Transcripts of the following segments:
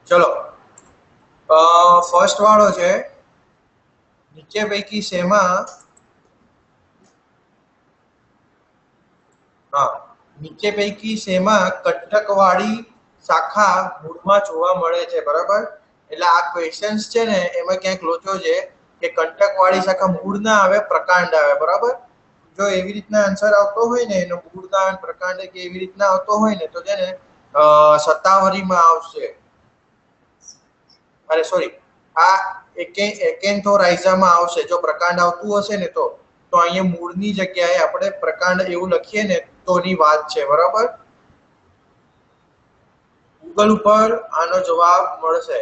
ચલો ફર્સ્ટ વાળો છે નીચે પૈકી શેમાં નીચે પૈકી શેમાં કંટકવાળી શાખા મૂળમાં જોવા મળે છે બરાબર એટલે આ ક્વેશ્ચન્સ છે ને એમાં ક્યાંક લોચો છે કે કંટકવાળી શાખા મૂળ ના આવે પ્રકાંડ આવે બરાબર જો એવી રીતના આન્સર આવતો હોય ને એનો મૂળ ના આવે પ્રકાંડ કે એવી રીતના આવતો હોય ને તો છે ને સત્તાવરીમાં આવશે અરે સોરી આ એકેન્થોરાઇઝામાં આવશે જો પ્રકાંડ આવતું હશે ને તો અહીંયા મૂળની જગ્યાએ આપણે પ્રકાંડ એવું લખીએ ને તોની વાત છે બરાબર ગૂગલ ઉપર આનો જવાબ મળશે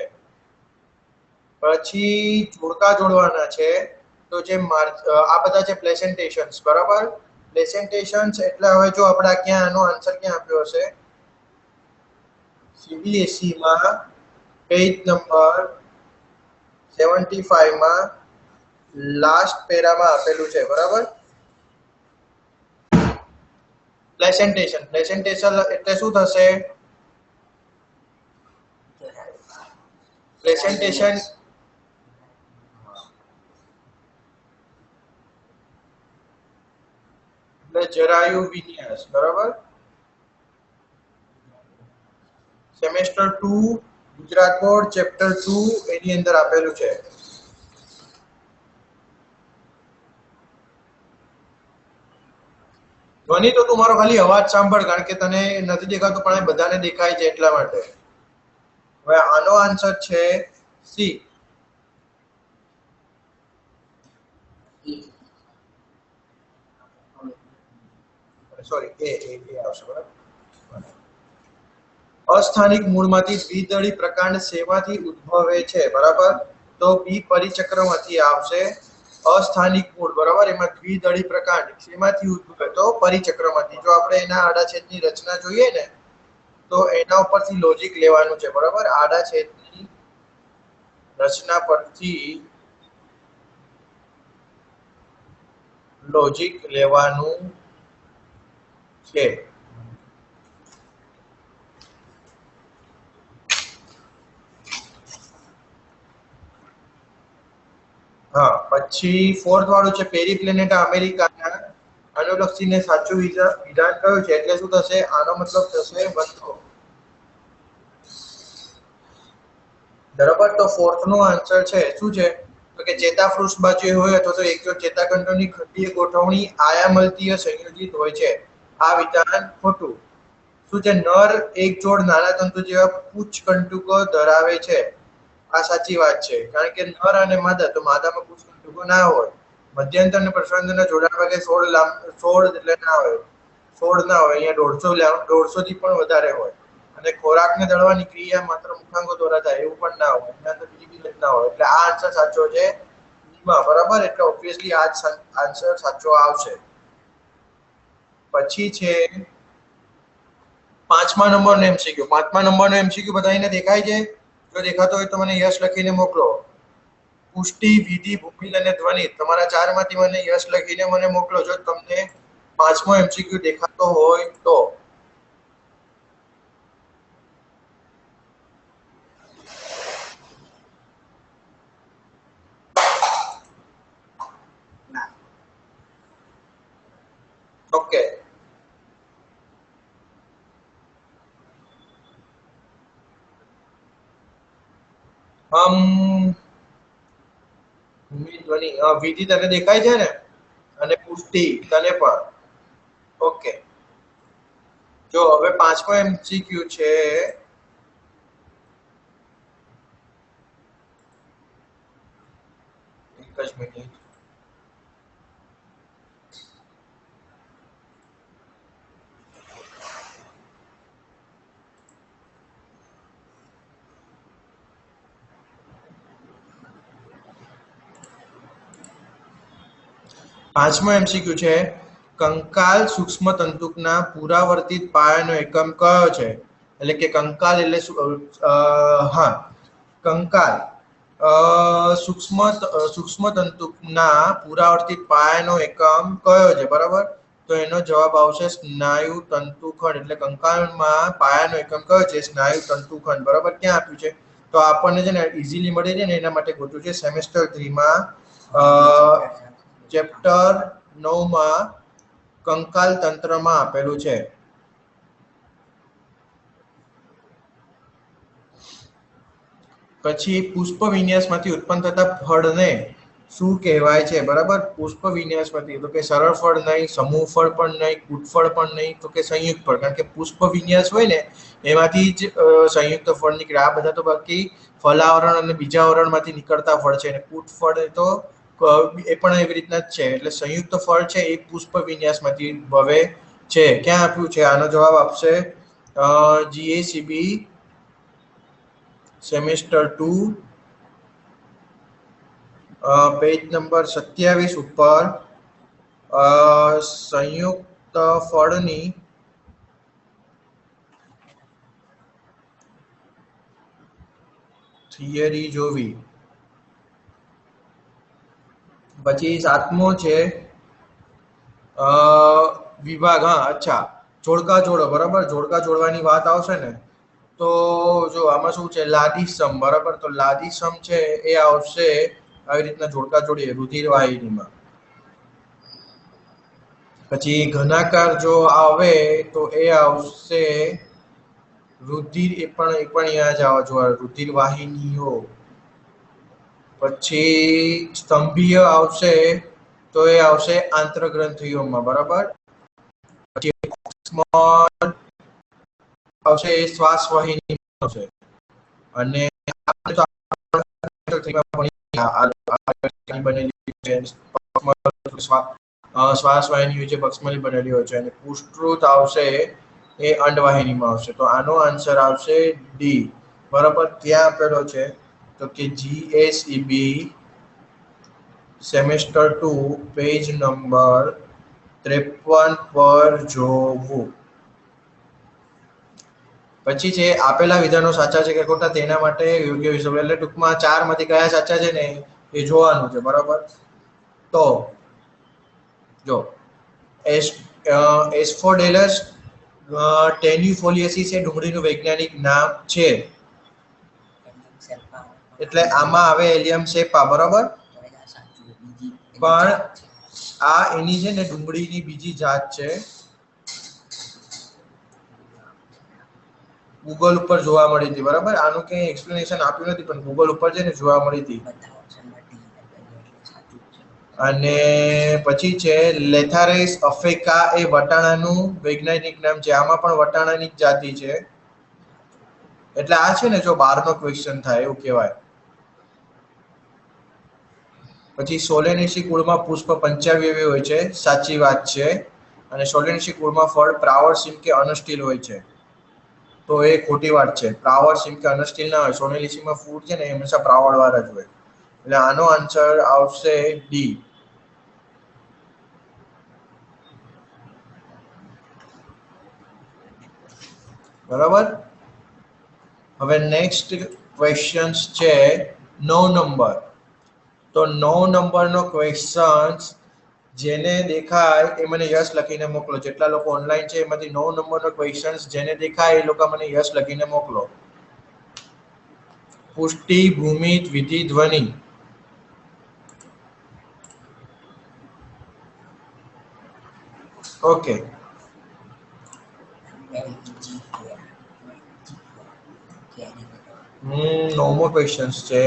પછી જોડકા જોડવાના છે તો જે આ બધા છે પ્રેઝન્ટેશન્સ બરાબર પ્રેઝન્ટેશન્સ એટલે હવે જો આપણે ક્યાં આનો આન્સર ક્યાં આપ્યો હશે સીબીએસઈ માં પેજ નંબર 75 માં લાસ્ટ પેરામાં આપેલું છે બરાબર પ્રેઝન્ટેશન એટલે શું થશે પ્રેઝન્ટેશન એટલે જરાયુ વિન્યાસ બરાબર સેમેસ્ટર 2 ગુજરાત બોર્ડ ચેપ્ટર 2 એની અંદર આપેલું છે ધ્વનિ તો તું મારો ખાલી અવાજ સાંભળ કારણ કે તને નથી દેખાતું પણ બધાને દેખાય છે એટલા માટે હવે આનો આન્સર છે સી સોરી એ આવશે બરાબર અસ્થાનિક મૂળમાંથી દ્વિદળી પ્રકાંડ શેમાંથી ઉદ્ભવે છે બરાબર તો બી પરિચક્રમાંથી આવશે અસ્થાનિક મૂળ બરાબર એમાં દ્વિદળી પ્રકાંડ શેમાંથી ઉદ્ભવે તો પરિચક્રમાંથી જો આપણે એના આડાછેદની રચના જોઈએ ને તો એના ઉપરથી લોજિક લેવાનું છે બરાબર આડાછેદની રચના પરથી લોજિક લેવાનું છે હા પછી ફોર્થ વાળું છે પેરીપ્લેનેટા અમેરિકાના અનુલક્ષીને સાચું વિધાન કયું છે એટલે શું થશે આનો મતલબ થશે વસ્તુ બરાબર તો ફોર્થ નો આન્સર છે શું છે તો કે ચેતાપૃષ્ઠ બાજુએ હોય અથવા તો એકજોડ ચેતાખંડોની ખંડીય ગોઠવણી આયામલતીય સંયોજિત હોય છે આ વિધાન ખોટું શું છે નર એક જોડ નાના તંતુ જેવા પુચ્છકંટુકો ધરાવે છે આ સાચી વાત છે કારણ કે નર અને માદા તો માદામાં પુચ્છકંટુકો ના હોય મધ્યંતર અને પ્રસરણના જોડાણ ભાગે 16 એટલે ના હોય 16 ના હોય અહીંયા 150 થી પણ વધારે હોય અને ખોરાકને દળવાની ક્રિયા માત્ર મુખાંગો દ્વારા થાય એવું પણ ના હોય એના તો બીજી બી ના હોય એટલે આ આન્સર સાચો છે બરાબર એટલે ઓબ્વિયસલી આ આન્સર સાચો આવશે પછી છે 5મા નંબરનો એમસીક્યુ 5મા નંબરનો એમસીક્યુ બધાને દેખાય છે જો દેખાતો હોય તો મને યસ લખીને મોકલો પુષ્ટિ વિધિ ભૂમિલ અને ધ્વનિ તમારા ચારમાંથી મને યસ લખીને મને મોકલો જો તમને 5મો એમસીક્યુ દેખાતો હોય તો ઓકે ધ્વનિ વિધિ તને દેખાય છે ને અને પુષ્ટિ તને પણ ઓકે જો હવે 5મો એમસીક્યુ છે એક જ મિનિટ પાંચમો એમસીક્યુ છે કંકાલ સૂક્ષ્મ તંતુકના પુરાવર્તિત પાયાનો એકમ કયો છે એટલે કે કંકાલ એટલે કંકાલ સૂક્ષ્મ તંતુકના પુરાવર્તિત પાયાનો એકમ કયો છે બરાબર તો એનો જવાબ આવશે સ્નાયુ તંતુખંડ. એટલે કંકાલમાં પાયાનો એકમ કયો છે? સ્નાયુ તંતુખંડ. બરાબર, ક્યાં આપ્યું છે? તો આપણને છે ને ઇઝીલી મળે છે ને, એના માટે ગોતું છે સેમેસ્ટર 3 માં ચેપ્ટર 9 માં કંકાલ તંત્રમાં આપેલું છે. પછી પુષ્પ વિન્યાસમાંથી ઉત્પન્ન થતા ફળને શું કહેવાય છે? બરાબર, પુષ્પ વિન્યાસમાંથી. તો કે સરળ ફળ નહીં, સમૂહ ફળ પણ નહીં, કૂટફળ પણ નહીં, તો કે સંયુક્ત ફળ. કારણ કે પુષ્પ વિન્યાસ હોય ને એમાંથી જ સંયુક્ત ફળ નીકળે. આ બધા તો બાકી ફલાવરણ અને બીજાવરણમાંથી નીકળતા ફળ છે. અને કૂટફળ તો એ પણ એવી રીતના જ છે. એટલે સંયુક્ત ફળ છે એ પુષ્પ વિન્યાસમાંથી ભવે છે. ક્યાં આપ્યું છે? આનો જવાબ આપશે જીએસીબી સેમેસ્ટર 2 પેજ નંબર 27 ઉપર સંયુક્ત ફળની થિયરી જોવી. પછી 7મો છે વિભાગ. હા, અચ્છા, જોડકા જોડો. બરાબર, જોડકા જોડવાની વાત આવશે ને તો જો આમાં શું છે? લાદીસમ. બરાબર, તો લાદીસમ છે એ આવશે આવી રીતના જોડકા જોડીએ રુધિર વાહિનીમાં. પછી ઘનાકાર જો આવે તો એ આવશે રુધિર, એ પણ અહીંયા જ આવવા જોઈએ, રુધિર વાહિનીઓ. પછી સ્તંભીય આવશે તો એ આવશે આંતરગ્રંથિઓમાં. બરાબર, પછી આવશે એ શ્વાસ વાહિની આવશે. અને શ્વાસ વાહિની હોય છે, પક્ષમલી બનેલી હોય છે. અને પુષ્ટૃત આવશે એ અંડવાહિનીમાં આવશે. તો આનો આન્સર આવશે ડી. બરાબર, ત્યાં આપેલો છે તો કે જીએસઈબી સેમેસ્ટર 2 પેજ નંબર 53 પર જોવું. પછી છે આપેલા વિધાનો સાચા છે કે ખોટા તેના માટે યોગ્ય વિષય. એટલે ટૂંકમાં 4 માંથી કયા સાચા છે ને એ જોવાનું છે. બરાબર, તો જો એસ્ફોડેલસ ટેન્યુફોલિયેસિસ એ ડુંગળીનું વૈજ્ઞાનિક નામ છે. એટલે આમાં આવે એલિયમ સેપા. બરાબર, પણ આ એની છે ને ડુંગળીની બીજી જાત છે. ગૂગલ ઉપર જોવા મળી હતી. બરાબર, આનું કઈ એક્સપ્લેનેશન આપ્યું નથી, પણ ગૂગલ ઉપર છે ને જોવા મળી હતી. અને પછી છે લેથારેસ અફેકા એ વટાણાનું વૈજ્ઞાનિક નામ છે. આમાં પણ વટાણાની જ જાતિ છે. એટલે આ છે ને જો 12નો ક્વેશ્ચન થાય એવું કહેવાય. પછી સોલેનેસી કુળમાં પુષ્પ પંચાવયવી હોય છે. સાચી વાત છે. અને સોલેનેસી કુળમાં ફળ પ્રાવરસીમ કે અનસ્ટીલ હોય છે. તો એ ખોટી વાત છે. પ્રાવરસીમ કે અનસ્ટીલ ના હોય. સોલેનેસીમાં ફૂડ છે ને હંમેશા પ્રાવળ વાળા જ હોય. એટલે આનો આન્સર આવશે ડી. બરાબર, હવે નેક્સ્ટ ક્વેશ્ચન છે 9 નંબર. તો 9 નંબરનો ક્વેશ્ચન જેને દેખાય એ મને યસ લખીને મોકલો. જેટલા લોકો ઓનલાઈન છે એમાંથી 9 નંબરનો ક્વેશ્ચન જેને દેખાય એ લોકો મને યસ લખીને મોકલો. પુષ્ટિ, ભૂમિ, વિધિ, ધ્વનિ. ઓકે, નવમો ક્વેશ્ચન છે.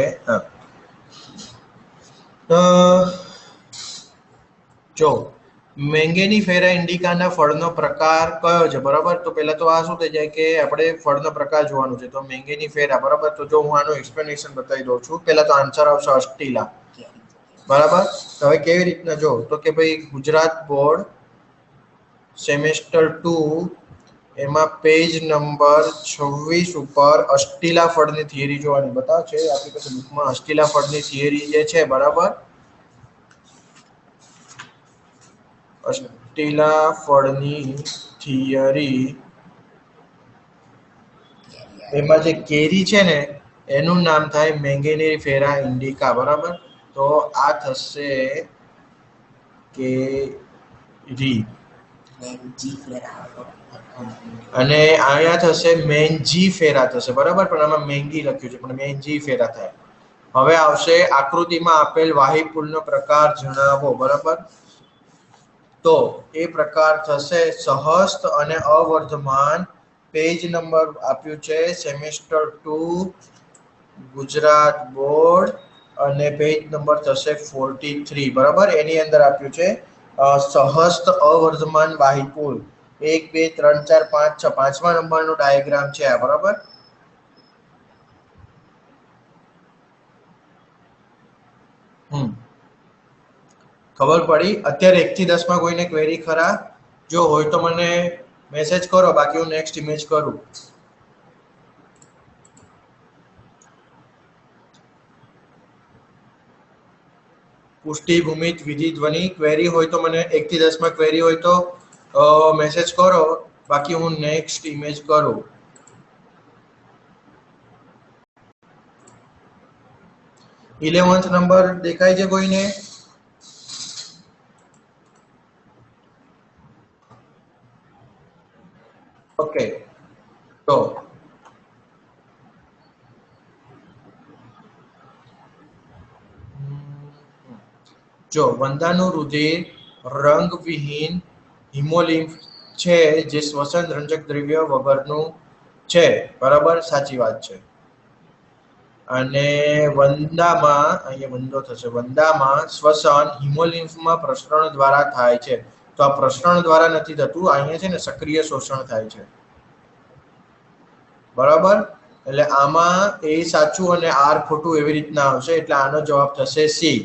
જો મેંગેનીફેરા ઇન્ડિકાના ફળનો પ્રકાર કયો છે? બરાબર, તો પહેલા તો આ શું થઈ જાય કે આપણે ફળનો પ્રકાર જોવાનું છે. તો મેંગેનીફેરા. બરાબર, તો જો હું આનું એક્સપ્લેનેશન બતાવી દઉં છું. પહેલા તો આન્સર આવશે અસ્ટીલા. બરાબર, હવે કેવી રીતના જો તો કે ભાઈ ગુજરાત બોર્ડ સેમેસ્ટર 2 એમાં પેજ નંબર 26 ઉપર અસ્ટીલા ફળની થિયરી જોવાની બતાવ છે. આપણી પાસે બુકમાં અસ્ટીલા ફળની થિયરી જે છે. બરાબર, અસ્ટીલા ફળની થિયરી એમાં જે કેરી છે ને એનું નામ થાય મેંગેનીફેરા ઇન્ડિકા. બરાબર, તો આ થશે કેરી. અને અહીંયા થશે મેંજી ફેરા થશે, બરાબર, પણ આમાં મેંગી લખ્યું છે પણ મેંજી ફેરા થાય. હવે આવશે આકૃતિમાં આપેલ વાહી પુલનો પ્રકાર જણાવો, બરાબર. તો એ પ્રકાર થશે સહસ્ત અને અવર્ધમાન. પેજ નંબર આપ્યું છે સેમેસ્ટર 2 ગુજરાત બોર્ડ અને પેજ નંબર થશે 43, બરાબર. એની અંદર આપ્યું છે સહસ્ત અવર્ધમાન વાહી પુલ 1 2 3 4 5 6, પાંચમા નંબરનો ડાયાગ્રામ છે આ, બરાબર. ખબર પડી? અત્યારે 1 થી 10 માં કોઈને ક્વેરી ખરા? જો હોય તો મને મેસેજ કરો, બાકી હું નેક્સ્ટ ઇમેજ કરું. પુષ્ટિ ભૂમિત વિધિ ધ્વનિ ક્વેરી હોય તો મને 1 થી 10 માં ક્વેરી હોય તો મેસેજ કરો, બાકી હું નેક્સ્ટ ઇમેજ કરું. ઇલેવન્થ નંબર દેખાય છે કોઈને? ઓકે, તો જો વંદાનું રુધિર રંગવિહીન હિમોલિમ્ફ છે જે શ્વસન રંજક દ્રવ્ય વગરનું છે, બરાબર, સાચી વાત છે. અને વંદામાં, અહીંયા વંદો થશે, વંદામાં શ્વસન હિમોલિમ્ફમાં પ્રસરણ દ્વારા થાય છે. તો આ પ્રસરણ દ્વારા નથી થતું, અહીંયા છે ને સક્રિય શોષણ થાય છે, બરાબર. એટલે આમાં એ સાચું અને આર ખોટું એવી રીતના આવશે, એટલે આનો જવાબ થશે સી.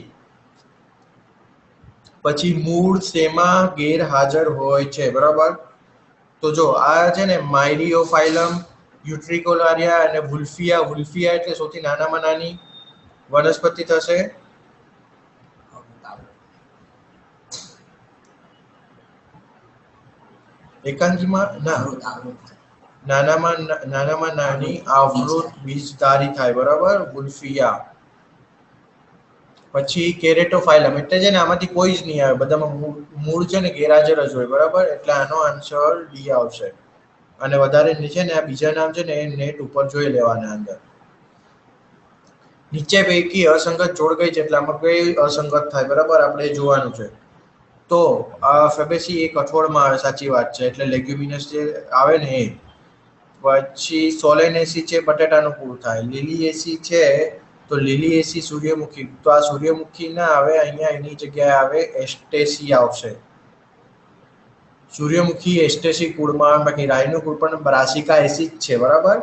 પછી મૂળ શેમાં ગેરહાજર હોય છે, બરાબર. તો જો આ છે ને માઇરિયોફાઇલમ, યુટ્રિકોલારિયા અને વુલ્ફિયા. વુલ્ફિયા એટલે સૌથી નાનામાં નાની વનસ્પતિ થશે. એકાંકીમાં નાનામાં નાની આવૃત બીજધારી થાય, બરાબર, વુલ્ફિયા. પછી કેરેટોફાઇલમ એટલે છે ને આમાંથી કોઈ જ નહીં આવે, બધામાં મૂળ છે ને ગેરહાજર જ હોય, બરાબર. એટલે આનો આન્સર ડી આવશે. અને વધારે નીચે ને આ બીજા નામ છે ને એ નેટ ઉપર જોઈ લેવાના અંદર. નીચે પૈકી અસંગત જોડ ગઈ છે, એટલે આમાં કઈ અસંગત થાય, બરાબર, આપણે જોવાનું છે. તો આ ફેબેસી એક કઠોળમાં આવે, સાચી વાત છે, એટલે લેગ્યુમિનસ જે આવે ને એ. પછી સોલેનેસી છે બટેટાનું ફૂલ થાય. લીલીએસી છે તો લીલીએસી સૂર્યમુખી, તો આ સૂર્યમુખી ના આવે, અહીંયા એની જગ્યાએ આવે એસ્ટેસી આવશે. સૂર્યમુખી એસ્ટેસી કુળમાં, બાકી રાયનું કુળ પણ બ્રાસિકા એસી જ છે, બરાબર.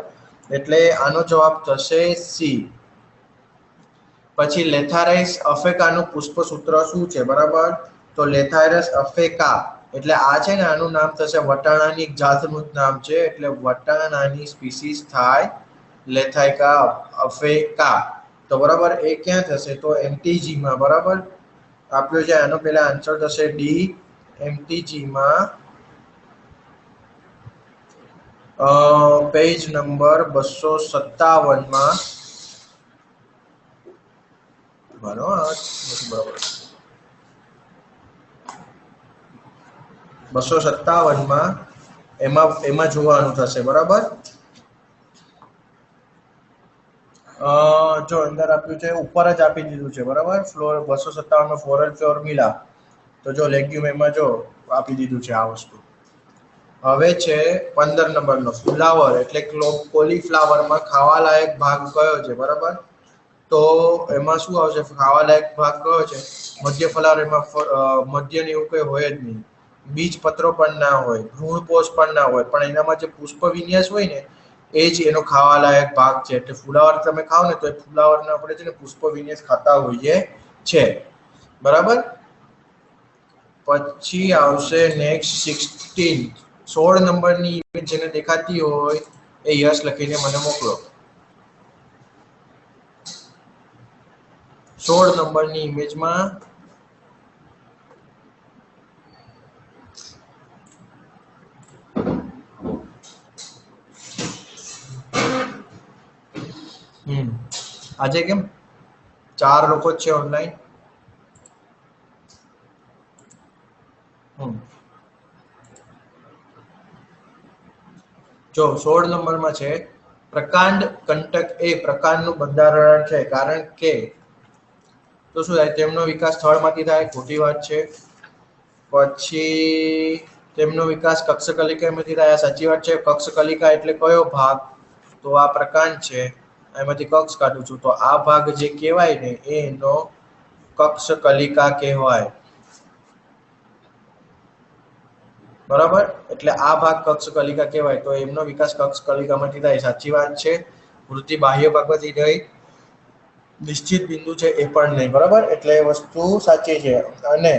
એટલે આનો જવાબ થશે સી. પછી લેથારાઇસ અફેકાનું પુષ્પસૂત્ર શું છે, બરાબર. તો લેથાયરસ અફેકા એટલે આ છે ને આનું નામ થશે વટાણાની જાતનું જ નામ છે, એટલે વટાણાની સ્પીસીસ થાય લેથાયકા અફેકા. તો બરાબર એ ક્યાં થશે? તો એમટીજી માં, બરાબર આપ્યો છે. આનો પહેલા આન્સર થશે ડી, એમટીજી માં. પેજ નંબર 257 માં, બરાબર 257 માં એમાં જોવાનું થશે, બરાબર. જો અંદર આપ્યું છે, ઉપર જ આપી દીધું છે, બરાબર. ફ્લોર 257 માં ફ્લોરલ ફોર્મ્યુલા. તો જો લેગ્યુમ એમાં જો આપી દીધું છે આ વસ્તુ. હવે છે 15 નંબરનો ફ્લાવર એટલે કોલીફ્લાવરમાં ખાવાલાયક ભાગ કયો છે, બરાબર. તો એમાં શું આવશે? ખાવાલાયક ભાગ કયો છે? મધ્ય ફલાવર. એમાં મધ્ય ને એવું કઈ હોય જ નહીં. બીજ પત્રો પણ ના હોય, ભ્રૂણપોષ પણ ના હોય, પણ એનામાં જે પુષ્પ વિન્યાસ હોય ને એ જ એનો ખાવાલાયક ભાગ છે. એટલે ફુલાવર તમે ખાવ ને તો એ ફુલાવરને આપણે છે ને પુષ્પ વિન્યાસ ખાતા હોઈએ છે, બરાબર. પછી આવશે નેક્સ્ટ 16 નંબરની ઇમેજ જેને દેખાતી હોય એ યસ લખીને મને મોકલો. 16 નંબરની ઇમેજમાં આજે કેમ 4 લોકો જ છે ઓનલાઈન? જો 16 નંબરમાં છે પ્રકાંડ કંટક એ પ્રકારનું બંધારણ છે, કારણ કે તો શું થાય, તેમનો વિકાસ સ્થળમાંથી થાય, ખોટી વાત છે. પછી તેમનો વિકાસ કક્ષકલિકામાંથી થાય, સાચી વાત છે. કક્ષકલિકા એટલે કયો ભાગ, તો આ પ્રકાંડ છે, એમાંથી કક્ષ કાઢું છું, તો આ ભાગ જે કહેવાય ને એનો કક્ષકલિકા કહેવાય, બરાબર. એટલે આ ભાગ કક્ષકલિકા કહેવાય, તો એમનો વિકાસ કક્ષકલિકામાંથી થાય, સાચી વાત છે. વૃદ્ધિ બાહ્ય ભાગમાંથી થઈ, નિશ્ચિત બિંદુ છે એ પણ નહીં, બરાબર. એટલે એ વસ્તુ સાચી છે. અને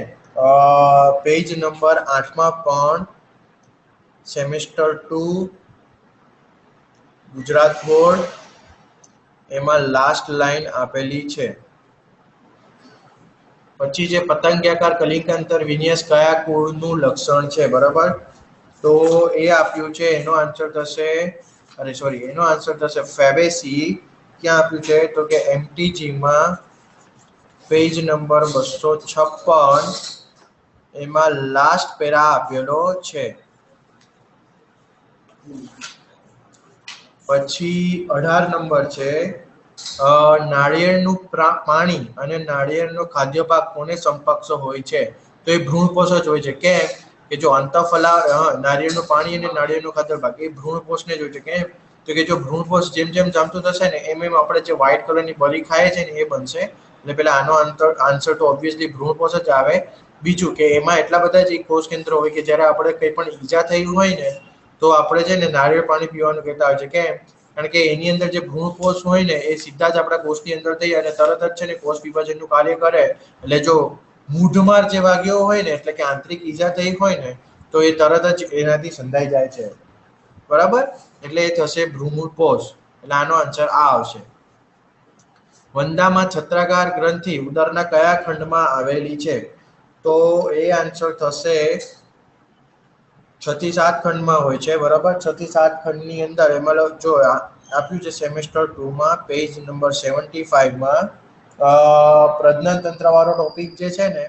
પેજ નંબર 8 માં પણ સેમેસ્ટર 2 ગુજરાત બોર્ડ એમાં લાસ્ટ લાઈન આપેલી છે. પછી જે પતંગિયાકાર કલિકાંતર વિન્યાસ કયા કુળનું લક્ષણ છે, બરાબર. તો એ આપ્યું છે, એનો આન્સર થશે, એનો આન્સર થશે ફેબેસી. ક્યાં આપ્યું છે, તો કે એમટીજી માં પેજ નંબર 256 એમાં લાસ્ટ પેરા આપેલો છે. પછી 18 નંબર છે નાળિયેરનું પાણી અને નાળિયેરનો ખાદ્ય ભાગ કોને સમકક્ષ હોય છે, તો એ ભ્રૂણપોષ જ હોય છે. કેમ કે જો અંતઃફલા નાળિયેરનું પાણી અને નાળિયેરનો ખાદ્ય ભાગ એ ભ્રૂણપોષને જ હોય છે. કેમ તો કે જો ભ્રૂણપોષ જેમ જેમ જામતું થશે ને એમ એમ આપણે જે વ્હાઈટ કલરની બળી ખાય છે ને એ બનશે. એટલે પેલા આનો આન્સર તો ઓબ્વિયસલી ભ્રૂણપોષ જ આવે. બીજું કે એમાં એટલા બધા જ કોષ કેન્દ્રો હોય કે જ્યારે આપણે કંઈ પણ ઈજા થઈ હોય ને તો આપણે છે ને નારિયેળ પાણી પીવાનું કહેતા હોય છે. કેમ, કારણ કે એની અંદર જે ભ્રૂણપોષ હોય ને એ સીધા જ આપણા કોષની અંદર થઈ અને તરત જ છે ને કોષ વિભાજનનું કાર્ય કરે. એટલે જો મૂઢમાર જે વાગ્યો હોય ને, એટલે કે આંતરિક ઈજા થઈ હોય ને, તો એ તરત જ એનાથી સંધાઈ જાય છે, બરાબર. એટલે એ થશે ભ્રૂણપોષ. એટલે આનો આન્સર આ આવશે. વંદામાં છત્રાકાર ગ્રંથિ ઉદરના કયા ખંડમાં આવેલી છે, તો એ આન્સર થશે 6 થી 7 ખંડમાં હોય છે, બરાબર. 6 થી 7 ખંડની અંદર એમાં જો આપ્યું છે સેમેસ્ટર 2 માં પેજ નંબર 75 માં પ્રજનન તંત્ર વાળો ટોપિક જે છે ને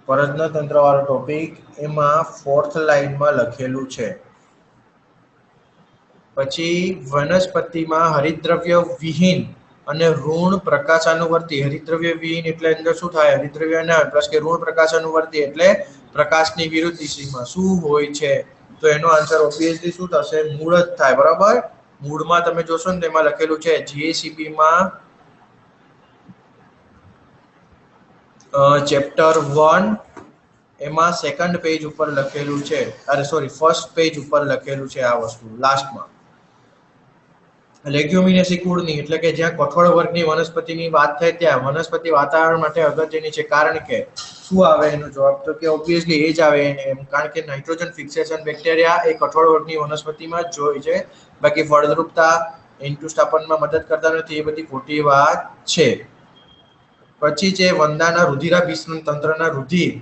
પ્રજનન તંત્ર વાળો ટોપિક એમાં 4th લાઈનમાં લખેલું છે. પછી વનસ્પતિમાં હરિતદ્રવ્ય વિહીન અને ઋણ પ્રકાશાનુવર્તી. હરિતદ્રવ્ય વિહીન એટલે અંદર શું થાય, હરિતદ્રવ્ય ના પ્લસ કે ઋણ પ્રકાશાનુવર્તી એટલે પ્રકાશની વિરુદ્ધ દિશામાં શું હોય છે, તો એનો આન્સર ઓબ્વિયસલી શું થશે, મૂળ જ થાય, બરાબર. મૂળમાં તમે જોશો ને તેમાં લખેલું છે જીએસીબી માં ચેપ્ટર 1 એમાં સેકન્ડ પેજ ઉપર લખેલું છે, ફર્સ્ટ પેજ ઉપર લખેલું છે આ વસ્તુ લાસ્ટમાં. લેગ્યુમિનેસી કુળની એટલે કે જ્યાં કઠોળ વર્ગની વનસ્પતિની વાત થાય ત્યાં વનસ્પતિ વાતાવરણ માટે અગત્યની છે, કારણ કે શું આવે એનો જવાબ, તો કે ઓબ્વિયસલી એ જ આવે એમ, કારણ કે નાઇટ્રોજન ફિક્સેશન બેક્ટેરિયા એ કઠોળ વર્ગની વનસ્પતિમાં જ હોય છે. બાકી ફળદ્રુપતા ઇન્ટુસ્તાપનમાં મદદ કરતા નથી, એ બધી ખોટી વાત છે. પછી છે વંદાના રુધિરાભિસરણ તંત્રના રુધિર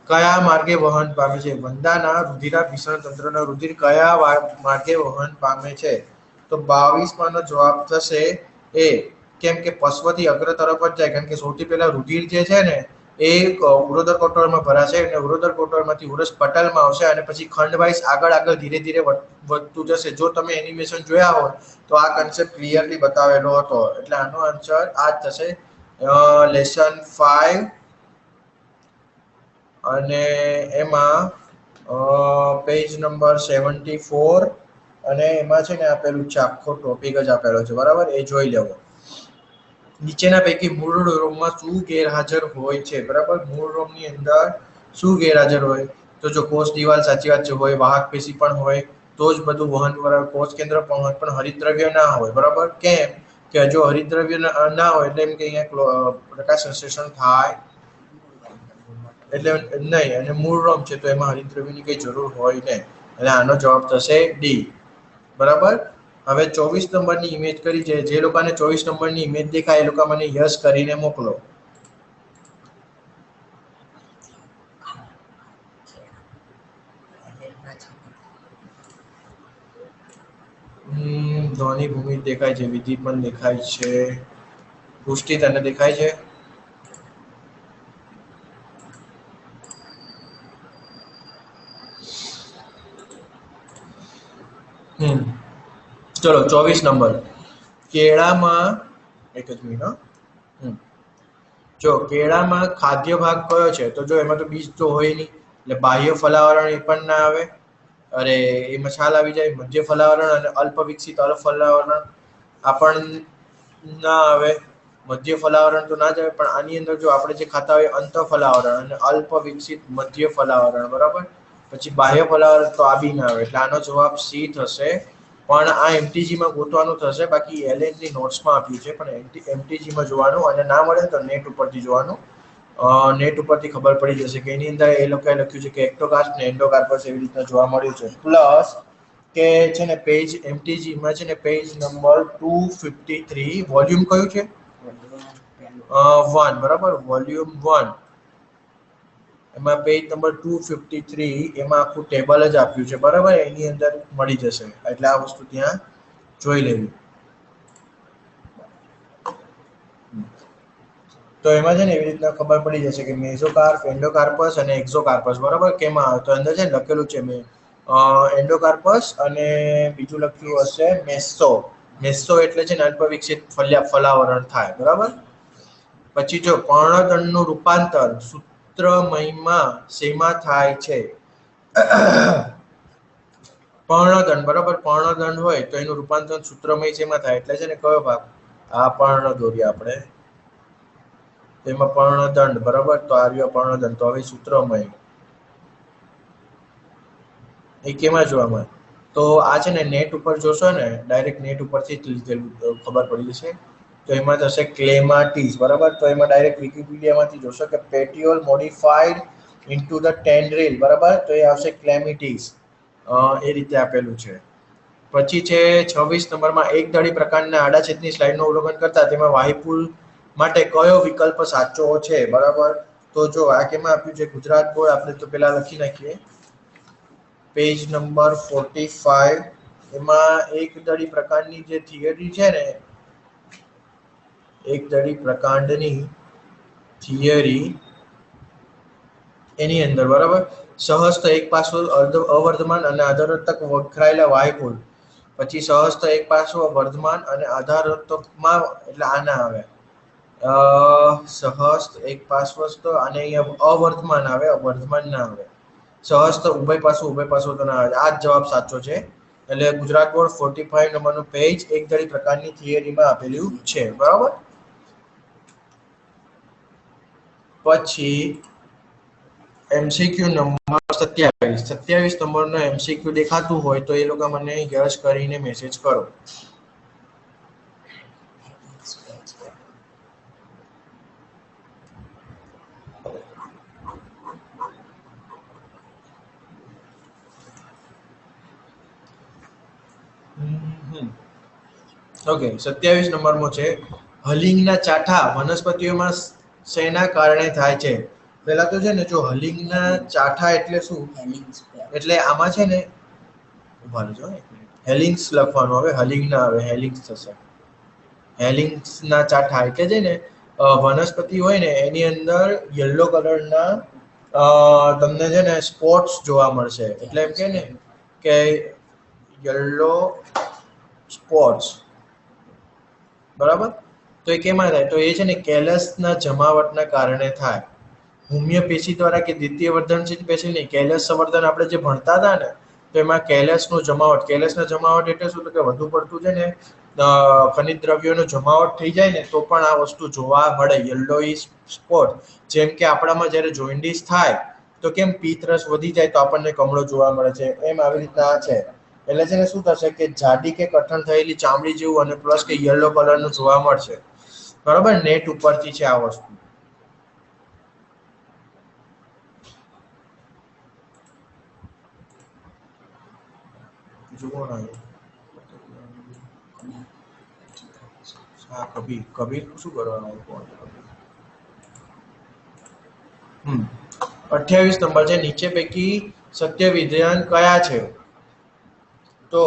કયા માર્ગે વહન પામે છે, વંદાના રુધિરાભિસરણ તંત્રના રુધિર કયા માર્ગે વહન પામે છે, તો 22 નો જવાબ થશે એ. કેમ કે પશ્વથી અગ્ર તરફ જ જાય, કારણ કે સૌથી પહેલા રુધિર જે છે ને એ ઉરોદર કોટરમાં ભરાશે અને ઉરોદર કોટરમાંથી ઉરસ પટલમાં આવશે અને પછી ખંડ વાઇઝ આગળ આગળ ધીરે ધીરે વધતું જશે. જો તમે એનિમેશન જોયા હોય તો આ કન્સેપ્ટ ક્લિયરલી બતાવેલો હતો. એટલે આનો આન્સર આ જ થશે, લેસન 5 અને એમાં પેજ નંબર 74 અને એમાં છે ને આપેલું છે, આખો ટોપિક જ આપેલો છે, બરાબર. એ જોઈ લેવો. નીચેના પૈકી મૂળ રોગમાં શું ગેરહાજર હોય છે, બરાબર. મૂળ રોગની અંદર શું ગેરહાજર હોય, તો જો કોષ દિવાલ, સાચી વાત છે, હોય, વાહક પેશી પણ હોય, તો જ બધું વહન કોષ કેન્દ્ર પણ હોય, પણ હરિતદ્રવ્ય ના હોય, બરાબર. કેમ કે જો હરિતદ્રવ્ય ના હોય એટલે એમ કે અહીંયા પ્રકાશ સંશ્લેષણ થાય એટલે નહીં, અને મૂળ રોમ છે તો એમાં હરિતદ્રવ્યની કઈ જરૂર હોય નહીં. એટલે આનો જવાબ થશે ડી, બરાબર. હવે 24 નંબરની ઇમેજ કરી છે, જે લોકોને 24 નંબરની ઇમેજ દેખાય એ લોકો મને યસ કરીને મોકલો. ધ્વનિ ભૂમિ દેખાય છે, વિધિ પણ દેખાય છે, પુષ્ટિ તને દેખાય છે. હમ ચલો 24 નંબર કેળામાં એક જ મિનિટ હો. હમ જો કેળામાં ખાદ્ય ભાગ કયો છે તો જો એમાં તો બીજ તો હોય નહીં એટલે બાહ્ય ફલાવરણ એ પણ ના આવે. અરે એમાં ખ્યાલ આવી જાય મધ્ય ફલાવરણ અને અલ્પ વિકસિત અલ્પ ફલાવરણ આ પણ ના આવે. મધ્ય ફલાવરણ તો ના જ આવે પણ આની અંદર જો આપણે જે ખાતા હોય અંત ફલાવરણ અને અલ્પ વિકસિત મધ્ય ફલાવરણ બરાબર. પછી બાહ્ય ફલાવરણ તો આ બી ના આવે એટલે આનો જવાબ સી થશે. પણ આ એમટીજીમાં ગોતવાનું થશે બાકી એલએનની નોટ્સમાં આપ્યું છે પણ એમટીજીમાં જોવાનું અને ના મળે તો નેટ ઉપરથી જોવાનું. નેટ ઉપરથી ખબર પડી જશે કે એની અંદર એ લોકોએ લખ્યું છે કે એક્ટોકાસ્ટ ને એન્ડોકાર્પસ એવી રીતના જોવા મળ્યું છે પ્લસ કે છે ને પેજ એમટીજીમાં છે ને પેજ નંબર 253 વોલ્યુમ કયું છે 1 બરાબર વોલ્યુમ 1 એમાં પેજ નંબર 253 એમાં આખું ટેબલ જ આપ્યું છે બરાબર એની અંદર મળી જશે એટલે આ વસ્તુ ત્યાં જોઈ લેવી. તો એમાં છે ને એવી રીતના ખબર પડી જશે કે મેઝોકાર્પ એન્ડોકાર્પસ અને એક્ઝોકાર્પસ બરાબર કેમાં આવે તો અંદર છે ને લખેલું છે મેં એન્ડોકાર્પસ અને બીજું લખ્યું હશે મેસ્સો. મેસ્સો એટલે છે ને અલ્પ વિકસિત ફલાવરણ થાય બરાબર. પછી જો પર્ણદંડનું રૂપાંતર સૂત્રમયમાં શેમાં થાય છે. પર્ણદંડ બરાબર પર્ણદંડ હોય તો એનું રૂપાંતર સૂત્રમય શેમાં થાય એટલે છે ને કયો ભાગ આ પર્ણ દોરીએ આપણે તેમાં પર્ણદંડ બરાબર તો આર્ય પર્ણદંડ તો હવે સૂત્રમય એ કેમાં જોવા મળે તો આ છે ને નેટ ઉપર જોશો ને ડાયરેક્ટ નેટ ઉપરથી જ લીધેલું ખબર પડી જશે. તો એમાં થશે ક્લેમાટીસ બરાબર તો એમાં ડાયરેક્ટ વિકિપીડિયામાંથી જોશો કે પેટ્યુઅલ મોડિફાઈડ ઇન્ટુ ધ ટેન્ડ્રીલ બરાબર તો એ આવશે ક્લેમિટીસ એ રીતે આપેલું છે. પછી છે 26 નંબરમાં એક દળી પ્રકારના આડાછેદની સ્લાઇડનું અવલોકન કરતા તેમાં વાહિપુલ માટે કયો વિકલ્પ સાચો છે બરાબર. તો જો આ કેમાં આપ્યું છે ગુજરાત બોર્ડ આપણે તો પેલા લખી નાખીએ પેજ નંબર 45 એમાં એક દળી પ્રકારની જે થિયરી છે ને એક દળી પ્રકાંડની થિયરી એની અંદર બરાબર સહસ્ત એક પાસું અવર્ધમાન અને આધારતક વખરાયેલા વાયપુલ પછી સહસ્ત એક પાસું વર્ધમાન અને આધારતકમાં એટલે આના આવે સહસ્ત એક પાશ્વસ્ત અને અહીંયા અવર્ધમાન આવે વર્ધમાન ના આવે સહસ્ત ઉભય પાસું તો ના આવે આ જ જવાબ સાચો છે. એટલે ગુજરાત બોર્ડ 45 નંબરનું પેજ એક દળી પ્રકારની થિયરીમાં આપેલું છે બરાબર. પછી એમસીક્યુ નંબર 27 નંબરનો એમસીક્યુ દેખાતું હોય તો એ લોકો મને યસ કરીને મેસેજ કરો. ઓકે 27 નંબરમાં છે હલિંગના ચાઠા વનસ્પતિઓમાં શેના કારણે થાય છે. પેલા તો છે ને જો હલિંગના ચાઠા એટલે શું એટલે આમાં છે ને ઉભા રહેજો હેલિંગ્સ લખવાનું આવે હલિંગ ના આવે હેલિંગ્સ થશે. હેલિંગ્સ ના ચાઠા એટલે છે ને વનસ્પતિ હોય ને એની અંદર યલો કલરના તમને છે ને સ્પોટ્સ જોવા મળશે એટલે એમ કે ને કે યલો સ્પોટ્સ બરાબર તો એ કેમાં થાય તો એ છે ને કેલસના જમાવટના કારણે થાય. ભૂમ્ય પેશી દ્વારા કે દ્વિતીય વર્ધનશીલ પેશી નહીં કેલસ સંવર્ધન આપણે જે ભણતા હતા ને તો એમાં કેલસનું જમાવટ કેલસના જમાવટ એટલે શું કે વધુ પડતું છે ને ખનિજ દ્રવ્યોનો જમાવટ થઈ જાય ને તો પણ આ વસ્તુ જોવા મળે યલોઇશ સ્પોટ જેમ કે આપણામાં જયારે જોઈન્ડિસ થાય તો કેમ પિત્ત રસ વધી જાય તો આપણને કમળો જોવા મળે છે એમ આવી રીતના છે. એટલે છે ને શું થશે કે જાડી કે કઠણ થયેલી ચામડી જેવું અને પ્લસ કે યલો કલર નું જોવા મળશે બરોબર નેટ ઉપરથી છે આ વસ્તુ. બીજું કોણ આવ્યું હા કબીર શું કરવાનું 28 નંબર છે નીચે પૈકી સત્ય વિધાન કયા છે તો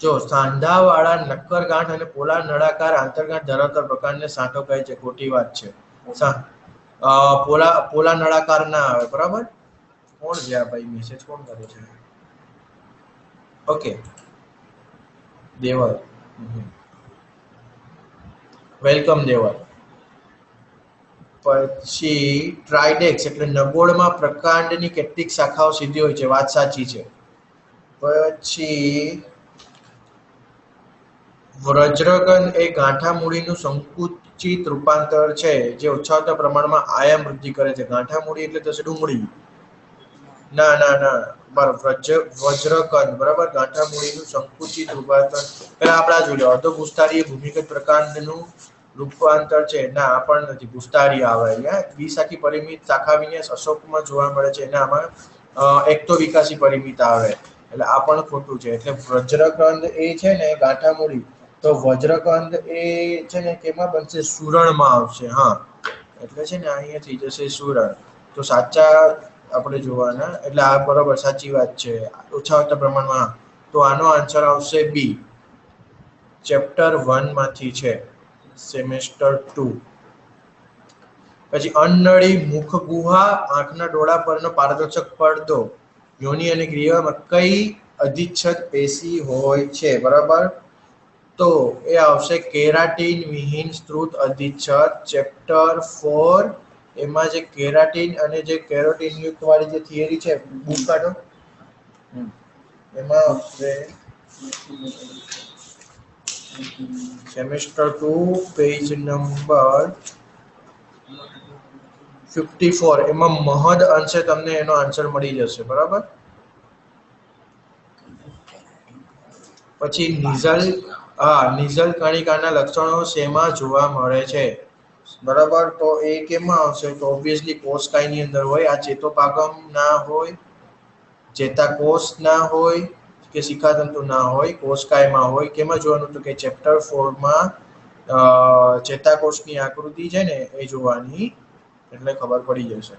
જો સાંધાવાળા નક્કર ગાંઠ અને પોલા નળાકાર આંતરગાંઠ ધરાવતા પ્રકારને સાંઠો કહે છે ખોટી વાત છે. પોલા નળાકાર ના આવે બરાબર. કોણ છે આ ભાઈ મેસેજ કોણ કરે છે ઓકે દેવલ. વેલકમ દેવલ. પછી ટ્રાઇડેક્સ એટલે નગોળમાં પ્રકાંડની કેટલીક શાખાઓ સીધી હોય છે, વાત સાચી છે. પછી વજ્રગંધ એ ગાંઠા મૂળીનું સંકુચિત રૂપાંતર છે જે ઓછાવતા પ્રમાણમાં આયામ વૃદ્ધિ કરે છે. ગાંઠા મૂળી એટલે થશે ડુંગળી. ના ના ના, બરાબર. વજ્રકંદ બરાબર, ગાંઠા મૂળીનું સંકુચિત રૂપાંતર. પેલા આપણે જોઈ લો, અર્ધભૂસ્તારીય ભૂમિગત પ્રકાંડનું રૂપાંતર છે. ના, આ પણ નથી. ભૂસ્તારી આવે અહીંયા. દ્વિશાખી પરિમિત શાખા વિન્યાસ અશોકમાં જોવા મળે છે. એના આમાં એકતો વિકાસી પરિમિત આવે, એટલે આ પણ ખોટું છે. એટલે વજ્રકંદ એ છે ને ગાંઠા મૂળી, તો વજ્રકંદ એ છે ને કેમાં બનશે? સુરણમાં આવશે. હા, એટલે છે ને અહીંયા થઈ જશે સુરણ. તો સાચા આપણે જોવાના, એટલે આ બરોબર સાચી વાત છે. ઓછા આવતા પ્રમાણમાં, તો આનો આન્સર આવશે બી. ચેપ્ટર 1 માંથી છે, સેમેસ્ટર 2. પછી અન્નળી, મુખ ગુહા, આંખના ડોળા પરનો પારદર્શક પડદો, યોનિ અને ગ્રીવામાં કઈ અધિચ્છદ પેશી હોય છે? બરાબર, તો એ આવશે કેરાટીન વિહીન સ્ત્રુત અધિચ્છદ. ચેપ્ટર 4 એમાં જે કેરાટીન અને જે કેરોટીન યુક્ત વાળી જે થિયરી છે, બુક કાઢો, એમાં આવશે સેમેસ્ટર 2 પેજ નંબર 54. એમાં મહદ અંશે તમને એનો આન્સર મળી જશે. બરાબર. પછી નિઝલ, નિઝલ કણિકાના લક્ષણો શેમાં જોવા મળે છે? બરાબર, તો એ કેમાં આવશે? તો ઓબ્વિયસલી કોષકાયની અંદર હોય. આ ચેતોપાગમ ના હોય, ચેતાકોષ ના હોય કે શિખાતંતુ ના હોય, કોષકાયમાં હોય. કેમાં જોવાનું? તો કે ચેપ્ટર 4 માં ચેતાકોષની આકૃતિ છે ને એ જોવાની, એટલે ખબર પડી જશે.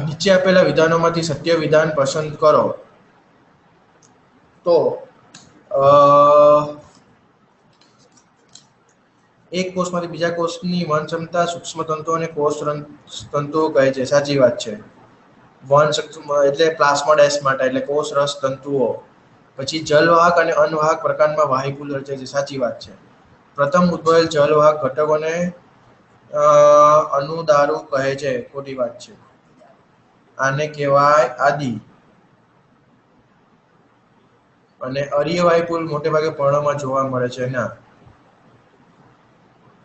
નીચે આપેલા વિધાનોમાંથી સત્ય વિધાન પસંદ કરો. તો એક કોષમાંથી બીજા કોષની વહન ક્ષમતા સૂક્ષ્મ તંતુઓ અને કોષ તંતુઓ કહે છે. સાચી વાત છે. વહન એટલે પ્લાસ્મોડેસ માટે, એટલે કોષ રસ તંતુઓ. પછી જલવાહક અને અનવાહક પ્રકારમાં વાહિકુલ રચે છે. સાચી વાત છે. પ્રથમ ઉદ્ભવેલ જલવાહક ઘટકોને અનુદારુ કહે છે. ખોટી વાત છે. આને કહેવાય આદિ. અને અરીય વાહિકુલ મોટે ભાગે પર્ણમાં જોવા મળે છે. ના,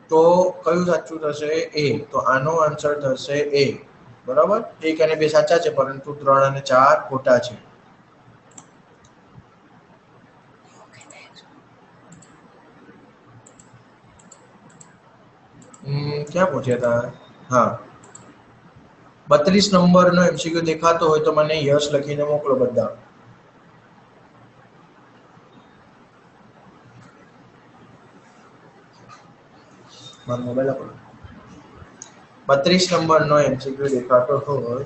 તો કયું સાચું થશે? એ. તો આનો આન્સર થશે એ. બરાબર, 1 અને 2 સાચા છે, પરંતુ 3 અને 4 ખોટા છે. ક્યાં પહોંચ્યા હતા? હા, 32 નંબરનો એમસીક્યુ દેખાતો હોય તો મને યસ લખીને મોકલો બધા. મારો મોબાઈલ આપો. 32 નંબરનો એમસીક્યુ દેખાતો હોય,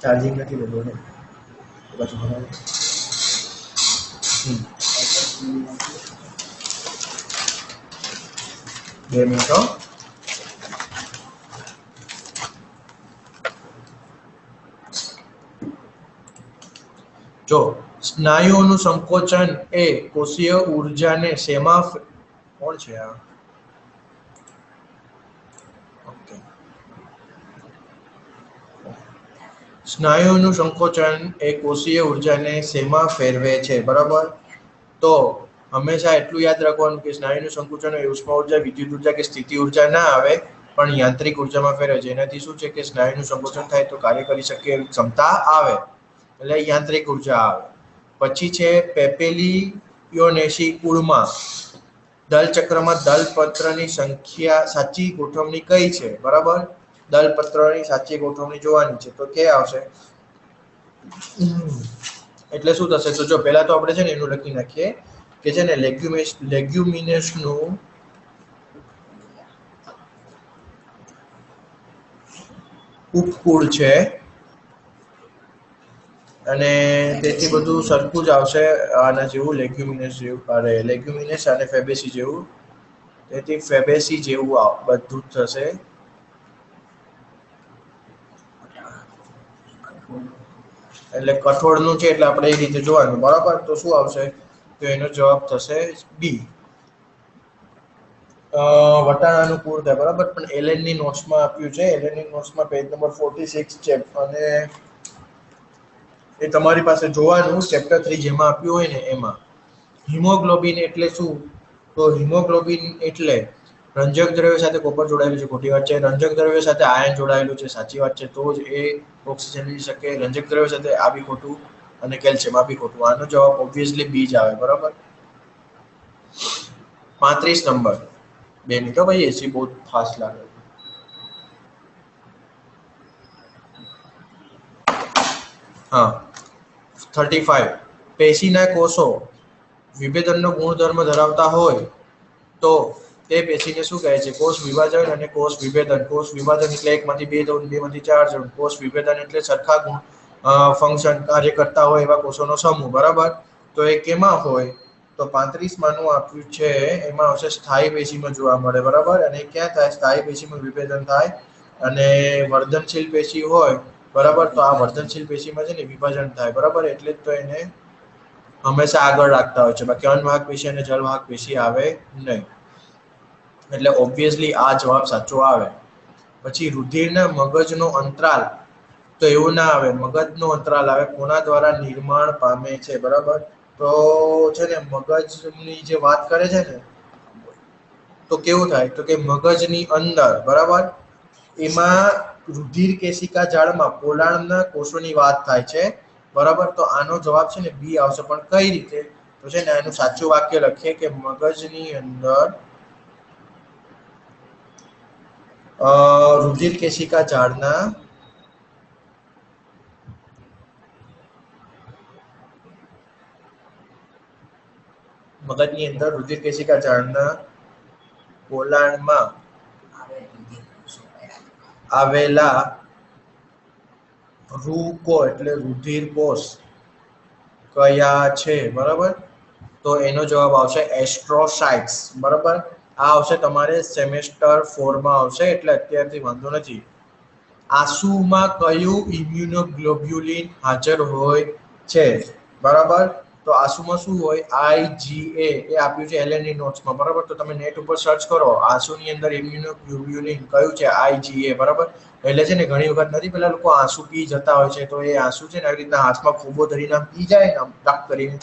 ચાર્જિંગ નથી બધું ને પાછું ભરાવે. 2 મિનિટ. જો સ્નાયુઓનું સંકોચન એ કોષીય ઊર્જાને શેમાં કોણ છે આ? ઓકે, સ્નાયુઓનું સંકોચન એ કોષીય ઊર્જાને શેમાં ફેરવે છે? બરાબર, તો હંમેશા એટલું યાદ રાખવાનું કે સ્નાયુનું સંકોચન એ ઉષ્મા ઊર્જા, વિદ્યુત ઊર્જા કે સ્થિતિ ઊર્જા ના આવે, પણ યાંત્રિક ઊર્જામાં ફેરવે છે. એનાથી શું છે કે સ્નાયુનું સંકોચન થાય તો કાર્ય કરી શકે એવી ક્ષમતા આવે, એટલે યાંત્રિક ઊર્જા આવે. પછી છે પેપેલિયોનેસી કુળમાં દલચક્રમાં દલપત્રની સંખ્યા સાચી ગોઠવણી કઈ છે? બરાબર, દલપત્રની સાચી ગોઠવણી જોવાની છે. તો કે આવશે, એટલે શું થશે? તો જો પહેલા તો આપણે છે ને એનું લખી નાખીએ કે છે ને લેગ્યુમિનેસનું ઉપકુળ છે અને તેથી બધું સરખું જ આવશે આના જેવું, લેગ્યુમિનેસ જેવું. અરે, લેગ્યુમિનેસ અને ફેબેસી જેવું, તેથી ફેબેસી જેવું બધું જ થશે. એટલે કઠોળનું છે એટલે આપણે એ રીતે જોવાનું, બરાબર. તો શું આવશે? તો એનો જવાબ થશે બી. વટાણાનું કુળ થાય, બરાબર. પણ એલએનની નોટ્સમાં આપ્યું છે, એલએનની નોટ્સમાં પેજ નંબર 46 છે અને એ તમારી પાસે જોવાનું ચેપ્ટર 3 જેમાં આપ્યું હોય ને એમાં. હિમોગ્લોબિન એટલે શું? તો હિમોગ્લોબિન એટલે રંજક દ્રવ્ય સાથે કોપર જોડાયેલું છે, ખોટી વાત છે. રંજક દ્રવ્ય સાથે આયન જોડાયેલું છે, સાચી વાત છે. તો જ એ ઓક્સિજન લઈ શકે. રંજક દ્રવ્ય સાથે આ બી ખોટું અને કેલ્શિયમ આ બી ખોટું. આનો જવાબ ઓબ્વિયસલી બી જ આવે, બરાબર. 35 નંબર. 2 મિનિટ ભાઈ, એસી બહુ ફાસ્ટ લાગે. હા, 35. પેશીના કોષો વિભેદનનો ગુણધર્મ ધરાવતા હોય તો તે પેશીને શું કહે છે? કોષ વિભાજન અને કોષ વિભેદન. કોષ વિભાજન એટલે 1 માંથી 2 જવું, 2 માંથી 4 જવું. કોષ વિભેદન એટલે સરખા ગુણ ફંક્શન કાર્ય કરતા હોય એવા કોષોનો સમૂહ, બરાબર. તો એ કેમાં હોય? તો 35 માનું આપ્યું છે એમાં આવશે સ્થાયી પેશીમાં જોવા મળે, બરાબર. અને ક્યાં થાય? સ્થાયી પેશીમાં વિભેદન થાય અને વર્ધનશીલ પેશી હોય, બરાબર. તો આ વર્ધનશીલ પેશીમાં છે ને વિભાજન થાય, બરાબર. એટલે જ તો એને હંમેશા આગળ રાખતા હોય છે, બાકી અનવાહક પેશી અને જલવાહક પેશી આવે નહીં. એટલે ઓબ્વિયસલી આ જવાબ સાચો આવે. પછી રુધિરના મગજનો અંતરાલ, તો એવું ના આવે. મગજનો અંતરાલ આવે કોના દ્વારા નિર્માણ પામે છે, બરાબર. તો છે ને મગજની જે વાત કરે છે ને, તો કેવું થાય? તો કે મગજની અંદર, બરાબર, એમાં રુધિર કેશિકા જાળમાં પોલાણના કોષોની વાત થાય છે, બરાબર. તો આનો જવાબ છે ને બી આવશે. પણ કઈ રીતે? તો છે ને એનું સાચું વાક્ય લખીએ કે મગજની અંદર રુધિર કેશિકા જાળના મગજની અંદર રુધિર કેશિકા જાળના પોલાણમાં આવેલા રૂકો એટલે રુધિર કોષ કયા છે, બરાબર. તો એનો જવાબ આવશે એસ્ટ્રોસાઇટ્સ, બરાબર. આ આવશે તમારે સેમેસ્ટર 4 માં આવશે, એટલે અત્યારથી વાંધો નથી. આંસુમાં કયું ઇમ્યુનોગ્લોબ્યુલિન હાજર હોય છે, બરાબર. તો આંસુમાં શું હોય? IgA એ આપ્યું છે એલએનની નોટ્સમાં, બરાબર. તો તમે નેટ ઉપર સર્ચ કરો, આંસુની અંદર ઇમ્યુનોગ્લોબ્યુલિન કયું છે? IgA, બરાબર. એટલે છે ને ઘણી વખત નથી પેલા લોકો આંસુ પી જતા હોય છે, તો એ આંસુ છે ને આવી રીતના હાથમાં ફૂબો ધરીને પી જાય ને ટક કરીને,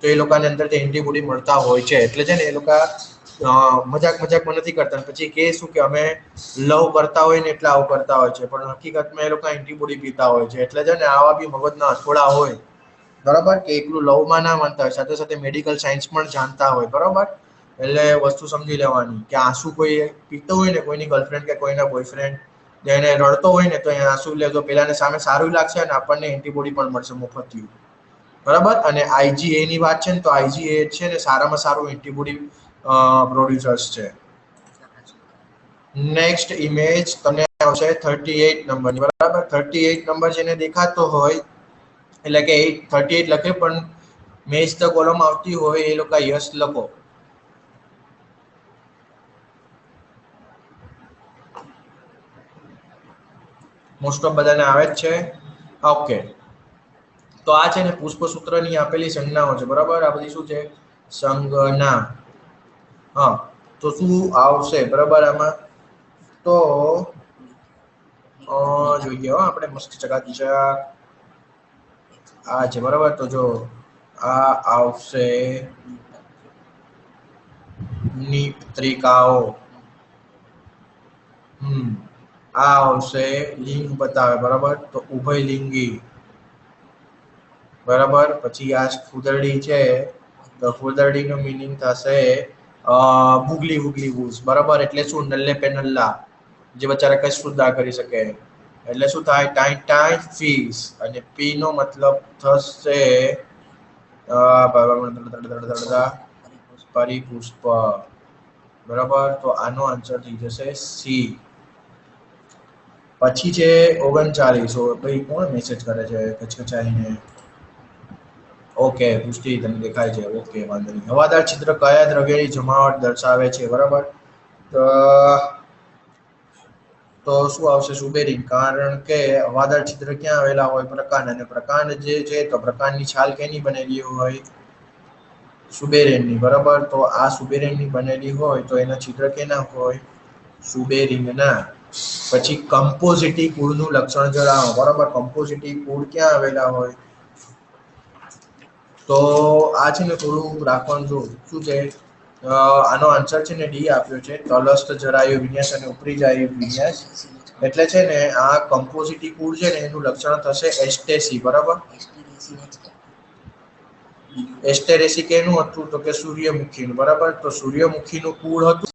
તો એ લોકોને અંદરથી એન્ટીબોડી મળતા હોય છે. એટલે છે ને એ લોકો મજાકમાં નથી કરતા. પછી કે શું કે અમે લવ કરતા હોય ને એટલે આવું કરતા હોય છે, પણ હકીકતમાં એ લોકો એન્ટીબોડી પીતા હોય છે. એટલે છે ને આવા બી મગજના હથોડા હોય, બરાબર. કે એકલું લવમાં ના માનતા હોય, સાથે સાથે મેડિકલ સાયન્સ પણ જાણતા હોય, બરાબર. એટલે વસ્તુ સમજી લેવાની કે આંસુ કોઈ પીતો હોય ને, કોઈની ગર્લફ્રેન્ડ કે કોઈના બોયફ્રેન્ડ એને રડતો હોય ને, તો એ આંસુ લે તો પેલાને સામે સારું લાગશે અને આપણને એન્ટીબોડી પણ મળશે મફતિયું, બરાબર. અને IgA ની વાત છે ને, તો IgA છે ને સારામાં સારું એન્ટીબોડી પ્રોડ્યુસર્સ છે. નેક્સ્ટ ઇમેજ તમને આવશે 38 નંબરની, બરાબર. 38 નંબર જેને દેખાતો હોય એટલે કે 38 લખે પણ મેચ ધ કોલમ આવતી હોય એ લોકો યસ લખો. મોસ્ટ ઓફ બધાને આવે જ છે. ઓકે, તો આ છે ને પુષ્પસૂત્રની આપેલી સંજ્ઞાઓ છે, બરાબર. આ બધી શું છે? સંજ્ઞા. હા, તો શું આવશે, બરાબર. આમાં તો જોઈએ આપણે મસ્ત ચકાચક આ છે, બરાબર. તો જો આ આવશે નિપત્રિકાઓ. આ આવશે લિંગ બતાવે, બરાબર. તો ઉભયલિંગી, બરાબર. પછી આ ફૂદરડી છે, તો ફૂદરડી નો મીનિંગ થશે ભૂગલી ભૂગલી ભૂસ, બરાબર. એટલે શું? નલ્લે પે નલ્લા, જે બચારા કશું ના કરી શકે. એટલે શું થાય? Tie tie fees. અને પી નો મતલબ થશે પરિપુષ્પ, બરાબર. તો આનો આન્સર થઈ જશે સી. પછી છે 39. ભાઈ કોણ મેસેજ કરે છે કચકચાઈને? ઓકે, પુષ્ટિ તમને દેખાય છે. ઓકે, વાંધો નહીં. હવાદાર છિદ્ર કયા દ્રવ્યની જમાવટ દર્શાવે છે, બરાબર. તો તો શું આવશે? સુબેરિન. કારણ કે વાદળ છિદ્ર ક્યાં આવેલા હોય? પ્રકાંડ. અને પ્રકાંડ જે છે તો પ્રકાંડની છાલ કેની બનેલી હોય? સુબેરિનની. બરાબર. તો આ સુબેરિનની બનેલી હોય તો એના છિદ્ર કેના હોય? સુબેરિનના. પછી કમ્પોઝિટી કુળનું લક્ષણ જણાવો. બરાબર. કમ્પોઝિટી કુળ ક્યાં આવેલા હોય? તો આ છે ને થોડું રાખવાનું જો શું છે, આનો આન્સર છે ને ડી આપ્યો છે, તલસ્થ જરાયુ વિન્યાસ અને ઉપરી જાયુ વિન્યાસ. એટલે છે ને આ કમ્પોઝિટી કુળ છે ને એનું લક્ષણ થશે એસ્ટેસી. બરાબર. એસ્ટેરેસી કેનું હતું? તો કે સૂર્યમુખીનું. બરાબર. તો સૂર્યમુખીનું કુળ હતું